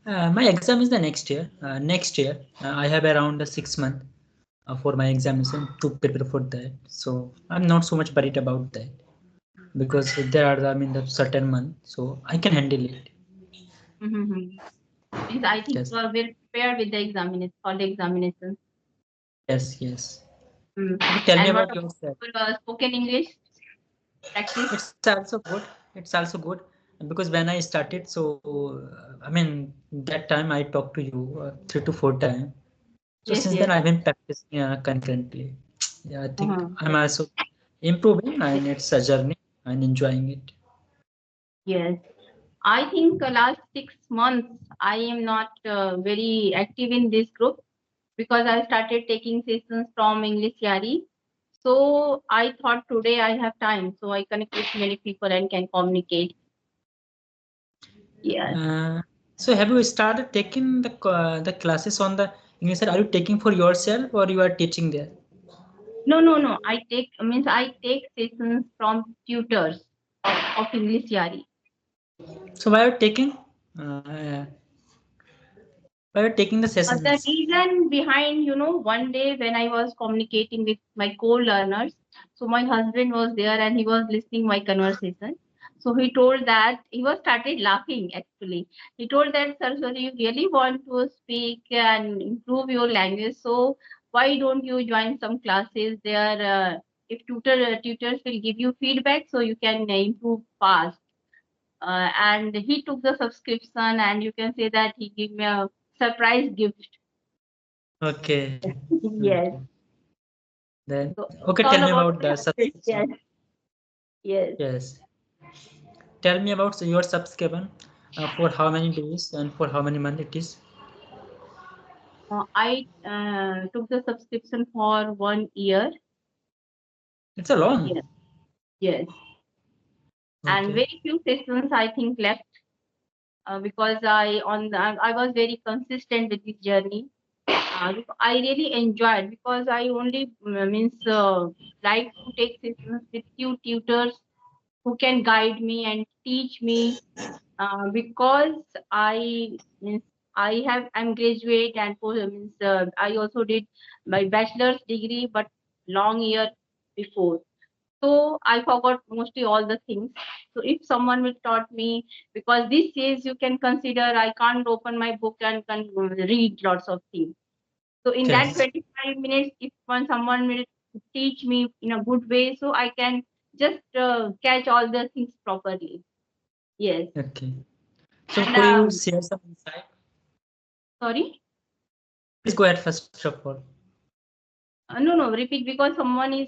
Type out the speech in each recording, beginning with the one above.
My exam is the next year. I have around 6 months for my examination to prepare for that. So I'm not so much worried about that because there are the certain month, so I can handle it. Mm-hmm. Means I think Yes, you are well prepared with the examination for the examination. yes, yes. Mm. Okay, tell me And what about about yourself. your spoken English practice? It's also good. It's also good because when I started, so that time I talked to you 3 to 4 times. So Yes, since then yes. I've been practicing concurrently. Yeah, I think Uh-huh. I'm also improving and it's a journey and enjoying it. Yes. I think last 6 months I am not very active in this group because I started taking sessions from English Yari. So I thought today I have time, so I connect with many people and can communicate. Yes. Uh, so have you started taking the classes on the English side? Are you taking for yourself or you are teaching there? No, no, no. I take sessions from tutors of English Yari. So why are you taking? Uh, why are you taking the The sessions? reason behind, one day when I was communicating with my co-learners, so my husband was there and he was listening my conversation. So he told that he was started laughing actually. He told that, Saraswati, you really want to speak and improve your language. So why don't you join some classes there? If tutors will give you feedback, so you can improve fast. And he took the subscription, and you can say that he gave me a surprise gift. Okay. Yes. Okay. Then So okay, it's tell me all about about my the husband. subscription. Yes. Yes. Yes. Tell me about your subscription. For how many days and for how many months it is? I took the subscription for 1 year. It's a long. Yes. Yes. And Okay. very few sessions I think left because I was very consistent with this journey. I really enjoyed because I only like to take sessions with few tutors who can guide me and teach me because means I'm graduate and I also did my bachelor's degree, but long year before. So I forgot mostly all the things. So if someone will taught me, because this says you can consider I can't open my book and can read lots of things. So in that Yes. 25 minutes, if someone will teach me in a good way, so I can just catch all the things properly. Yes. Okay. So And could you share some insight? sorry. Please go ahead first of all. No, no, repeat because someone is,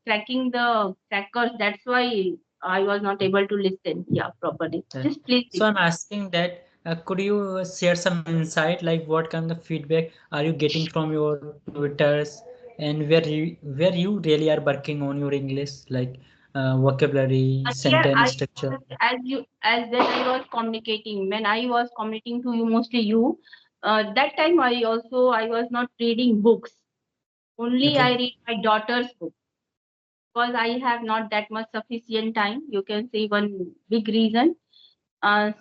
tracking the trackers. That's why I was not able to listen. Yeah, properly. Yeah. Just please So I'm repeat. asking that could you share some insight like what kind of feedback are you getting from your tutors and where you really are working on your English like vocabulary, Here, sentence structure. as then I was communicating. When I was communicating to you, mostly you, that time I was not reading books. Only I Okay. read my daughter's book because I have not that much sufficient time. You can say one big reason.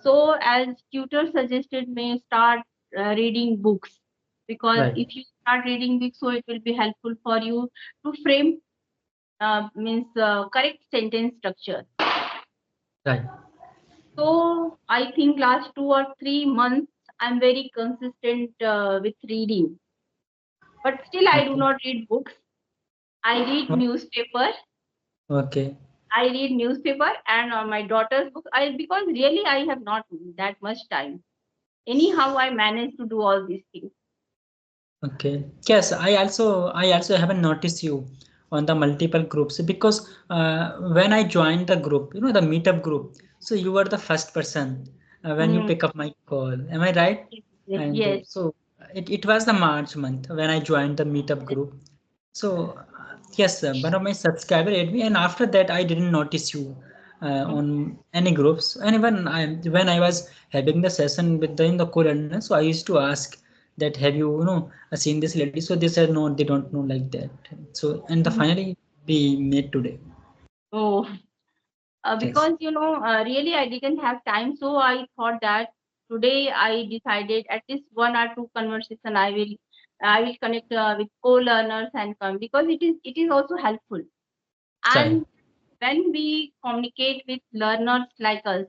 So as tutor suggested me start reading books because Right. if you start reading books, so it will be helpful for you to frame correct sentence structure. Right. So I think last 2 or 3 months I'm very consistent with reading, but still I do Okay. not read books. I read O- newspaper. Okay. I read newspaper and my daughter's book. I because really I have not that much time. Anyhow, I manage to do all these things. Okay. Yes, I also haven't noticed you on the multiple groups because when I joined the group, the meetup group, so you were the first person when you Mm, pick up my call. Am I right? yes, And yes, so it was the March month when I joined the meetup yes. group. So yes, one of my subscriber added me, and after that I didn't notice you Mm, on any groups. And even when I was having the session with the co-learner, so I used to ask that have you seen this lady? So they said no, they don't know like that. So and the mm. finally we met today. Oh, Yes. because really I didn't have time, so I thought that. today I decided at least one or two conversation I will connect with co-learners and come, because it is also helpful. Right. And when we communicate with learners like us,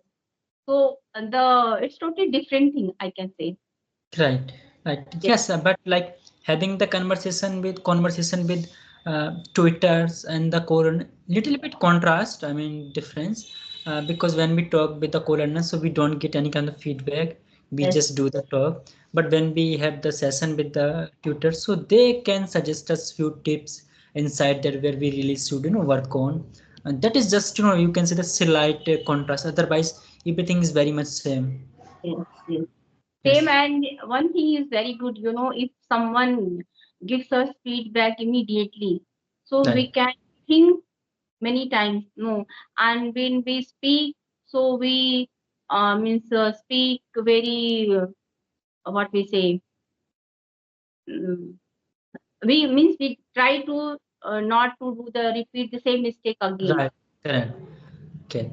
so the it's totally different thing, I can say. Right, right. Yes, Yes, but like having the conversation with Twitters and the colon, little bit contrast. I mean difference, because when we talk with the colonel, so we don't get any kind of feedback. We yes, just do the talk. But when we have the session with the tutors, so they can suggest us few tips inside that where we really should work on. And that is just you can see the slight contrast. Otherwise, everything is very much same. yes, yes. Same, Yes, and one thing is very good, if someone gives us feedback immediately, so we right. can think many times, no, and when we speak, so we means speak very what we say, mm, we means we try to not to do the repeat the same mistake again. Right, correct. Okay.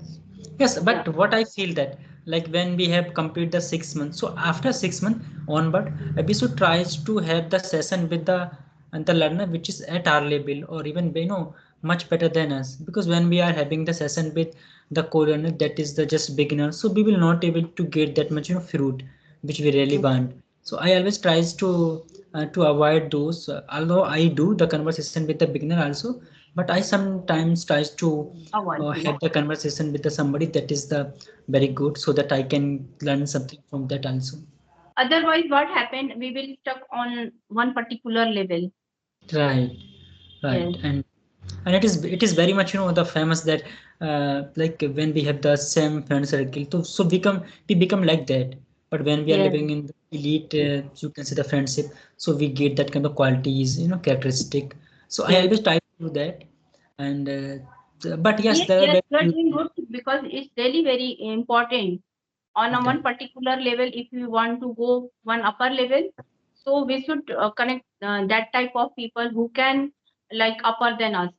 Yes, Yeah. but what I feel that like when we have completed the 6 months, so after 6 months onward, we should try to have the session with the and the learner which is at our level or even much better than us. Because when we are having the session with the co-learner that is the just beginner, so we will not able to get that much fruit which we really Mm. want. So I always tries to avoid those. Although I do the conversation with the beginner also, but I sometimes tries to Avoid. Yes. have the conversation with the somebody that is the very good so that I can learn something from that also. Otherwise, what happened? We will stuck on one particular level. Right, right, Yes. and it is very much the famous that like when we have the same friend circle, so we become like that. But when we are Yes. living in the elite, you can say the friendship, so we get that kind of qualities, characteristic. So I Yes. always try to do that, and but yes, Yes, there are yes, very you are few. doing good, because it's really very important on a one Right, particular level. If we want to go one upper level, so we should connect that type of people who can like upper than us,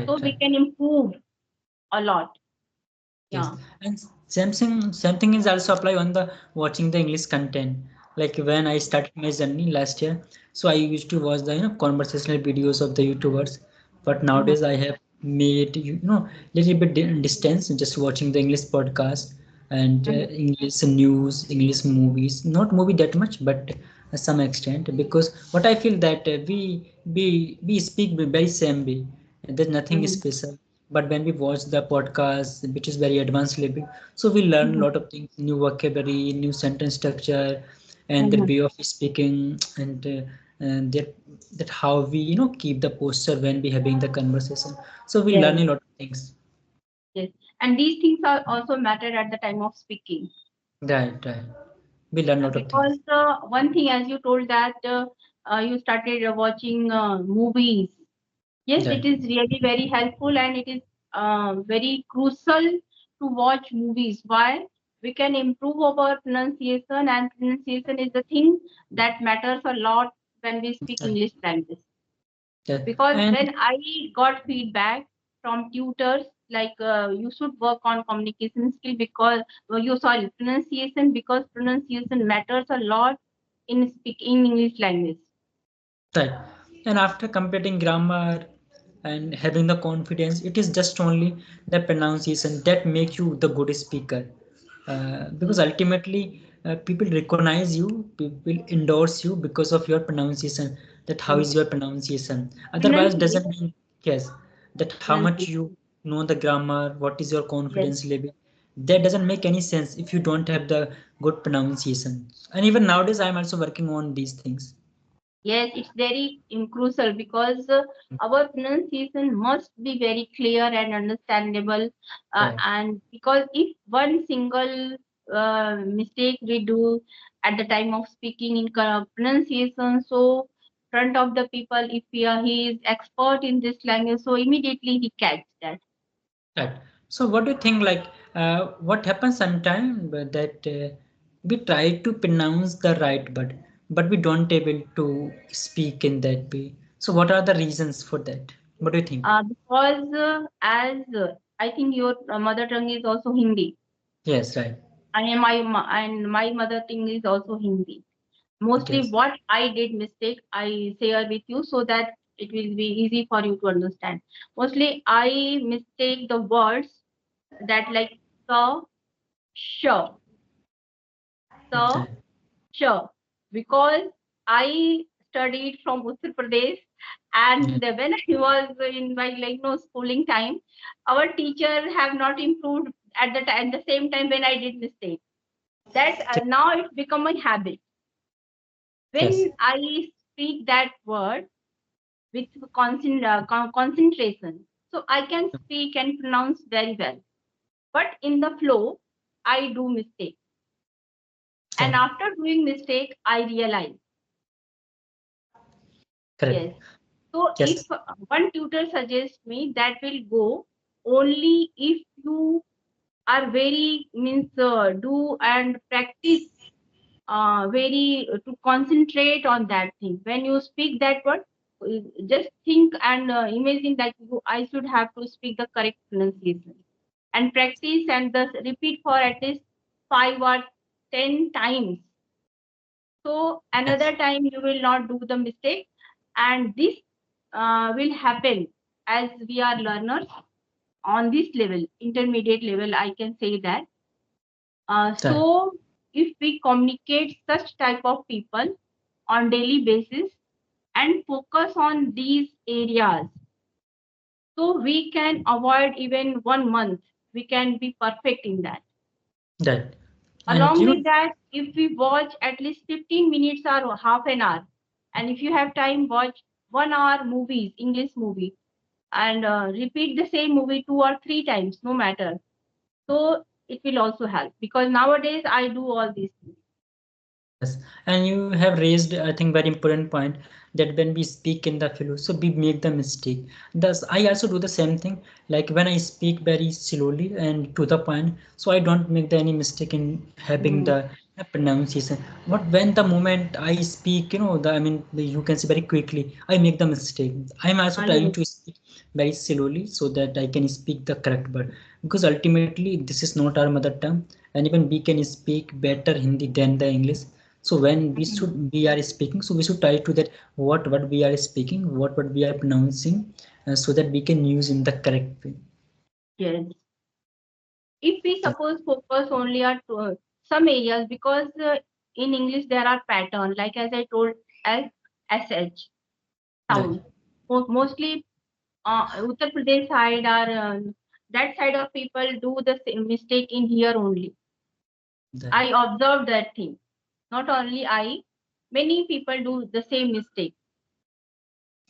so right, we right. can improve a lot. Yes, Yeah. and same thing is also apply on the watching the English content. Like when I started my journey last year, so I used to watch the conversational videos of the YouTubers. But Mhm. nowadays I have made little bit distance just watching the English podcast and Mhm. English news, English movies. Not movie that much, but some extent because what I feel that we speak very same way. There's nothing Mhm. special. But when we watch the podcast, which is very advanced level, so we learn a Mhm. lot of things, new vocabulary, new sentence structure, and their Mhm. way of speaking, and that how we keep the posture when we having the conversation. So we learn Yes, a lot of things. yes, and these things are also matter at the time of speaking. Right, right. We learn a lot of Because things. one thing, as you told that you started watching movies. Yes, it Right, is really very helpful, and it is very crucial to watch movies. Why? We can improve our pronunciation, and pronunciation is the thing that matters a lot when we speak right. English language. Yeah. Because And when I got feedback from tutors, like you should work on communication skill, because you sorry pronunciation, because pronunciation matters a lot in speaking English language. right. And after completing grammar and having the confidence, it is just only the pronunciation that make you the good speaker. Because ultimately, people recognize you, people endorse you because of your pronunciation. That how Mm. is your pronunciation? Otherwise, doesn't Pronunciation, mean yes. That how much pronunciation. you know the grammar, what is your Yes. confidence level. That doesn't make any sense if you don't have the good pronunciation. And even nowadays, I'm also working on these things. Yes, it's very crucial, because our pronunciation must be very clear and understandable. Right. And because if one single mistake we do at the time of speaking in pronunciation, so front of the people, if he is expert in this language, so immediately he catch that. Right. So what do you think like what happens sometimes that we try to pronounce the right word but we don't able to speak in that way. So what are the reasons for that? What do you think? Because as I think your mother tongue is also Hindi. Yes, right. and my mother tongue is also Hindi. Mostly Yes. what I did mistake, I share with you so that it will be easy for you to understand. Mostly I mistake the words that like sir, sure, sir, That, sure, because I studied from Uttar Pradesh, yeah. and when I was in my schooling time, our teacher have not improved at the same time when I did mistake. That now it's become a habit. Yes. When I speak that word with concentration, so I can speak and pronounce very well. But in the flow, I do mistake, and That, after doing mistake, I realize. correct. Yes. So if Yes. one tutor suggests me, that will go only if you are very means do and practice very to concentrate on that thing. When you speak that word, just think and imagine that I should have to speak the correct pronunciation and practice and thus repeat for at least 5 or 10 times. So Yes. another time you will not do the mistake, and this will happen as we are learners on this level, intermediate level. I can say that. That, So if we communicate such type of people on daily basis and focus on these areas, so we can avoid even 1 month. We can be perfect in that. that. And Along with that, if we watch at least 15 minutes or half an hour, and if you have time, watch 1 hour movies, English movie, and repeat the same movie 2 or 3 times, no matter. So it will also help because nowadays I do all these things. yes, and you have raised, I think, very important point that when we speak in the flow, so we make the mistake. Thus, I also do the same thing. Like when I speak very slowly and to the point, so I don't make the any mistake in having Mhm. the pronunciation. But when the moment I speak, you can say very quickly, I make the mistake. I'm also trying Yes. to speak very slowly so that I can speak the correct word. Because ultimately, this is not our mother tongue, and even we can speak better Hindi than the English. So when Mhm. we are speaking, so we should try to that what we are speaking, what we are pronouncing, so that we can use in the correct way. Yes. If we That, suppose focus only at some areas, because in English there are pattern, like as I told, as sh that, sound. Mostly Uttar Pradesh side or that side of people do the same mistake in here only. that, I observed that thing. Not only I, many people do the same mistake.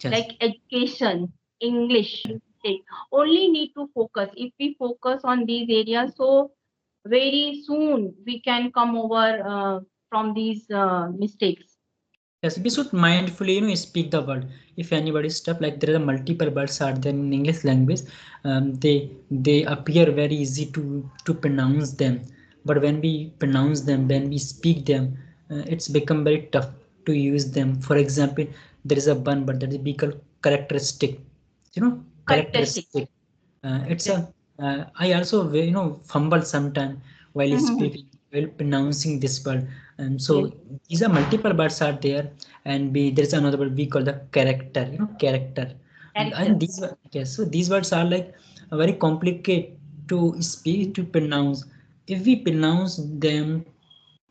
yes. Like education, English mistake. Only need to focus. If we focus on these areas, so very soon we can come over from these mistakes. Yes, we should mindfully, speak the word. If anybody stuff like there are multiple words are there in English language, they appear very easy to pronounce them. But when we pronounce them, when we speak them, it's become very tough to use them. For example, there is a one word that is we call characteristic. Characteristic. Characteristic. It's Yes. a I also fumble sometime while Mhm. speaking, while pronouncing this word. And Yes. so these are multiple words are there, and there is another word we call the character. Character, and Character. yes, so these words are like very complicated to speak to pronounce. If we pronounce them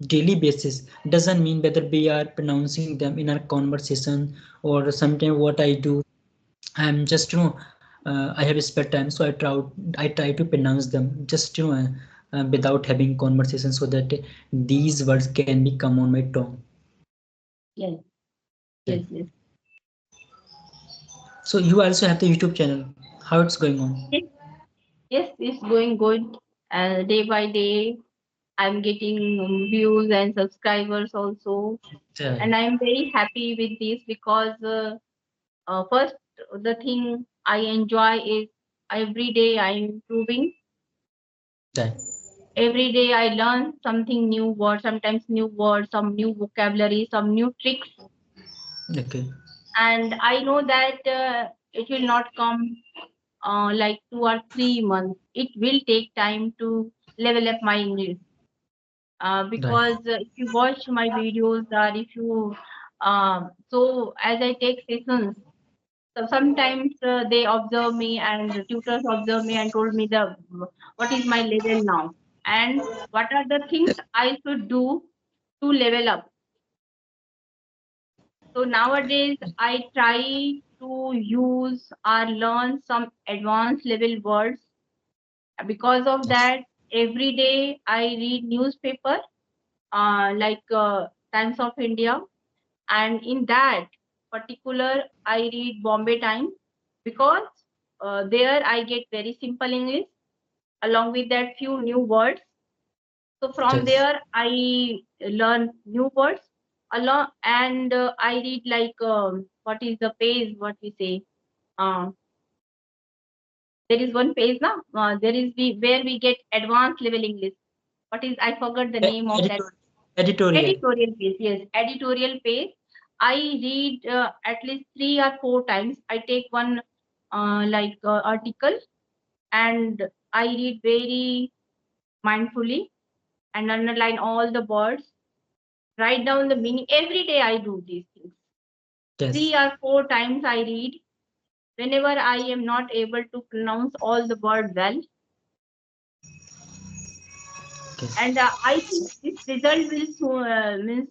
daily basis, doesn't mean whether we are pronouncing them in our conversation or sometimes what I do. I'm just I have spare time, so I try to pronounce them just without having conversation, so that these words can be come on my tongue. Yes. Right. Yes. Yes. So you also have the YouTube channel. How it's going on? Yes. Yes. It's going good. Day by day, I'm getting views and subscribers also, and Right. I'm very happy with this because first the thing I enjoy is every day I'm improving. Right. Every day I learn something new word, sometimes new words, some new vocabulary, some new tricks, Okay. and I know that it will not come like 2 or 3 months. It will take time to level up my English. Because if you watch my videos or if you so as I take sessions, so sometimes they observe me and the tutors observe me and told me the what is my level now and what are the things I should do to level up. So nowadays I try to use or learn some advanced level words. Because of Yes. that, every day I read newspaper like Times of India, and in that particular I read Bombay Times because there I get very simple English along with that few new words. So from Yes. there I learn new words along, and I read like what is the page what we say. Uh, there is one page now. There is the where we get advanced level English. What is I forgot the name of that. Editorial. Editorial page, yes, editorial page. I read at least 3 or 4 times. I take one like article and I read very mindfully and underline all the words, write down the meaning. Every day I do these things. Three Yes. or four times I read. Whenever I am not able to pronounce all the word well, and Okay. I think this result will means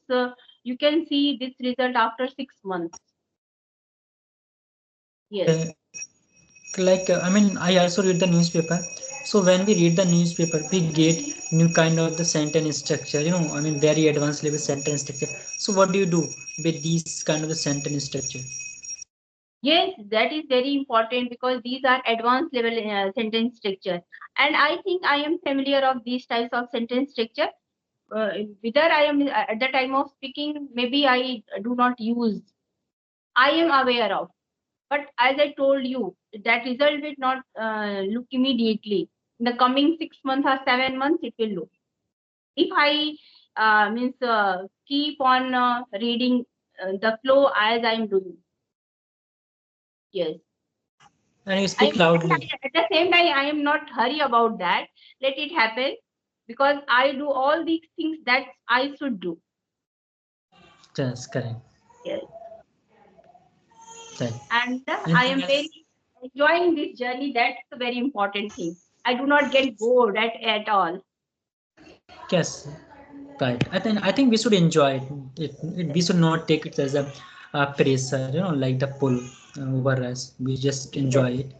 you can see this result after 6 months. Yes. Uh, I mean, I also read the newspaper. So when we read the newspaper, we get new kind of the sentence structure. I mean, very advanced level sentence structure. So what do you do with these kind of the sentence structure? Yes, that is very important because these are advanced level sentence structure. And I think I am familiar of these types of sentence structure. Whether I am at the time of speaking, maybe I do not use. I am aware of. But as I told you, that result will not look immediately. In the coming 6 months or 7 months, it will look. If I means keep on reading the flow as I am doing. Yes. And you I speak and loudly. at the same time, I am not hurry about that. Let it happen because I do all these things that I should do. Yes, correct. Yes, Right. and I Anything am very else? enjoying this journey. That's a very important thing. I do not get bored at all. Yes, right. I think we should enjoy it. We should not take it as a pressure, like the pull over us. We just Yes, enjoy it.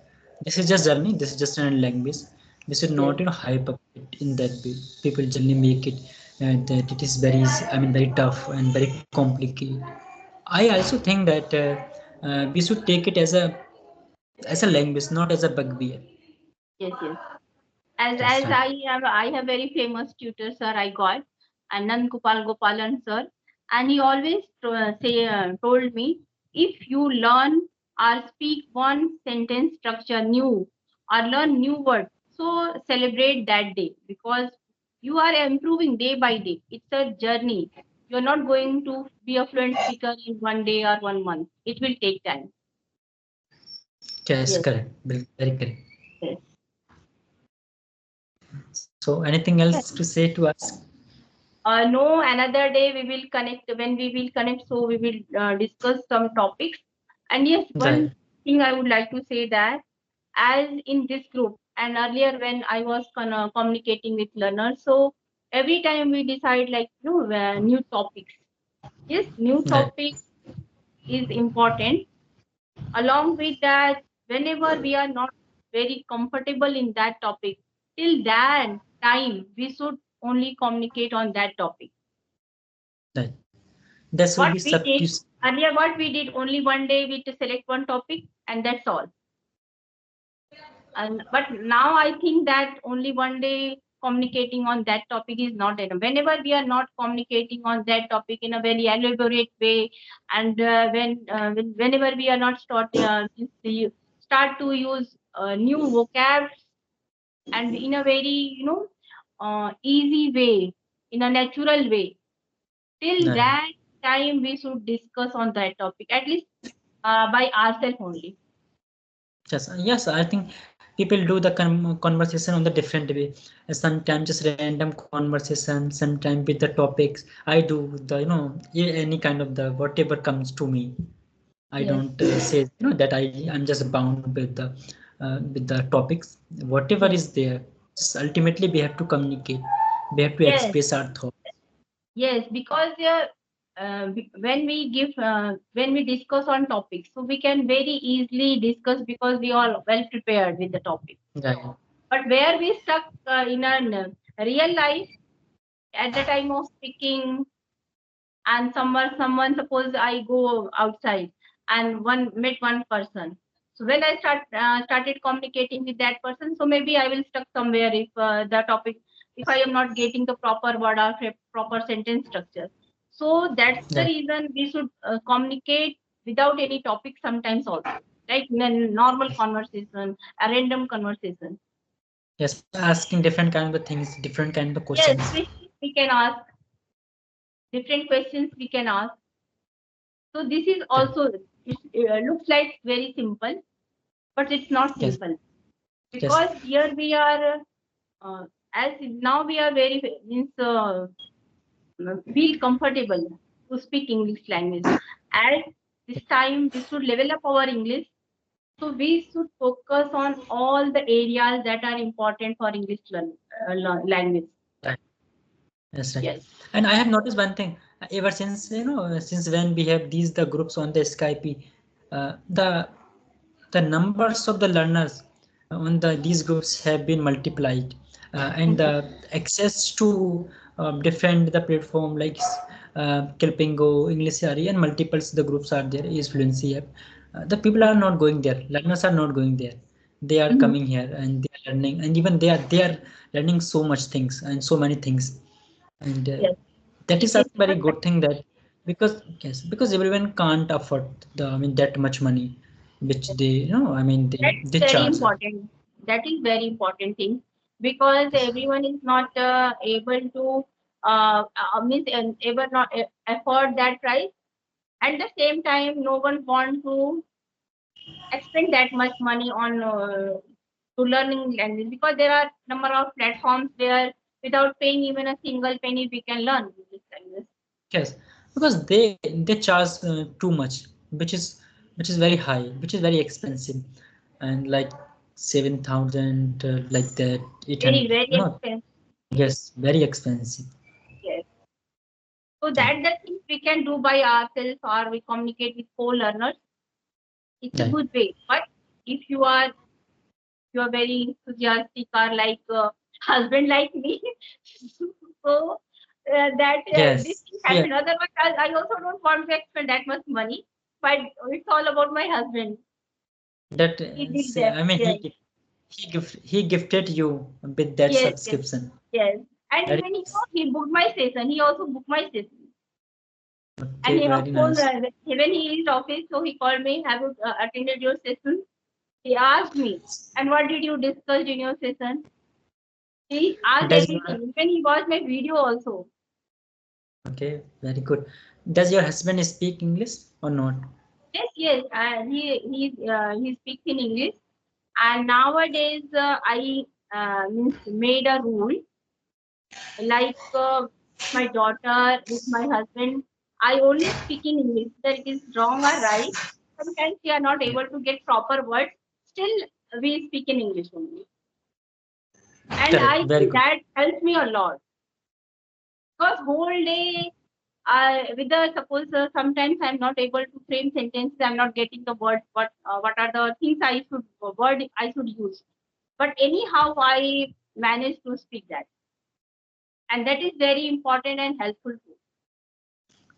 This is just journey. This is just an language. We should yes, not, hype up it in that way. People generally make it that it is very, I mean, very tough and very complicated. I also think that we should take it as a language, not as a bugbear. yes, yes. As That's right. I have very famous tutor sir I got, Anand Gopal Gopalan sir, and he always told me, if you learn or speak one sentence structure new or learn new word, so celebrate that day because you are improving day by day. It's a journey. You're not going to be a fluent speaker in one day or 1 month. It will take time. Yes, Yes, correct. Very correct. yes. So, anything else to say to us? No, another day we will connect. When we will connect, so we will discuss some topics. And yes, Right. one thing I would like to say that as in this group and earlier when I was communicating with learners, so every time we decide like new topics. Yes, new Right. topic is important. Along with that, whenever we are not very comfortable in that topic, till that time we should only communicate on that topic. Right. This will What be we sub. did earlier, what we did only one day we to select one topic and that's all. And but now I think that only one day communicating on that topic is not enough. Whenever we are not communicating on that topic in a very elaborate way, and whenever we are not start to use new vocabs and in a very easy way, in a natural way, till Right. that time we should discuss on that topic at least by ourselves only. Yes. Yes. I think people do the conversation on the different way. Sometimes just random conversation, sometimes with the topics. I do the any kind of the whatever comes to me. I Yes. don't say that I'm just bound with the topics. Whatever Yes. is there, just ultimately we have to communicate. We have to Yes. express our thoughts. Yes, because when we discuss on topics, so we can very easily discuss because we are well prepared with the topic. Right. But where we stuck in a real life at the time of speaking, and someone suppose I go outside and one met one person. So when I started communicating with that person, so maybe I will stuck somewhere if the topic, if I am not getting the proper word or proper sentence structure. So that's the Right. reason we should communicate without any topic sometimes also, like in a normal conversation, a random conversation. Yes, asking different kind of things, different kind of Yes, questions. questions we can ask, different questions we can ask. So this is Right. also, it looks like very simple, but it's not Yes. simple, Yes. because here we are, uh, as now we are very means feel comfortable to speak English language. At this time, we should level up our English. So we should focus on all the areas that are important for English language. Right. That's right. Yes. And I have noticed one thing. Ever since since when we have these the groups on the Skype, the numbers of the learners on these groups have been multiplied, and Mhm. the access to different the platform like Kelpingo, English and multiples the groups are there is Fluency app. The people are not going there. Learners are not going there. They are Mhm. coming here and they are learning, and even they are learning so much things and so many things, and Yes. that It is a is very not that. good thing that because yes because everyone can't afford that much money which they That's they very charge. important. That is very important thing, because Yes. everyone is not able to means able not afford that price. At the same time, no one want to expend that much money on to learning language, because there are number of platforms where without paying even a single penny we can learn this language. Yes, because they charge too much, which is very high, which is very expensive, and like 7,000 like that 800 Very no. expensive. Yes, very expensive. Yes. So Right. that the things we can do by ourselves, or we communicate with co-learners. It's a Right. good way. But if you are very enthusiastic, or like husband like me, so that this Yes. thing Yeah. happened. Otherwise, I also don't want to expend that much money. But it's all about my husband. That He did that. Yes, he gifted you with that yes, yes, subscription. yes. And Very even nice. he booked my session. He also booked my session. And Okay, he of very course nice. when he is office, so he called me. Have you attended your session? He asked me, and what did you discuss in your session? He asked Does your everything. Even he watched my video also. okay, very good. Does your husband speak English or not? Yes, yes. And he speaks in English. And nowadays I means made a rule, like my daughter with my husband. I only speak in English. Whether it is wrong or right. Sometimes we are not able to get proper words. Still, we speak in English only. And Correct. I Very think good. that helps me a lot. Because whole day, with the suppose sometimes I'm not able to frame sentences. I'm not getting the words. What are the things I should word I should use? But anyhow, I manage to speak that, and that is very important and helpful too.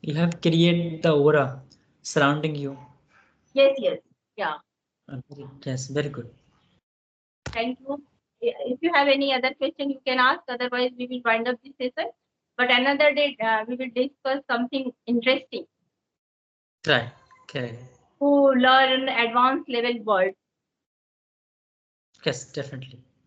You have created the aura surrounding you. Yes, yes, yeah. Yes, very good. Thank you. If you have any other question, you can ask. Otherwise, we will wind up this session. But another day, we will discuss something interesting Right. Okay. to learn advanced level words. Yes, definitely.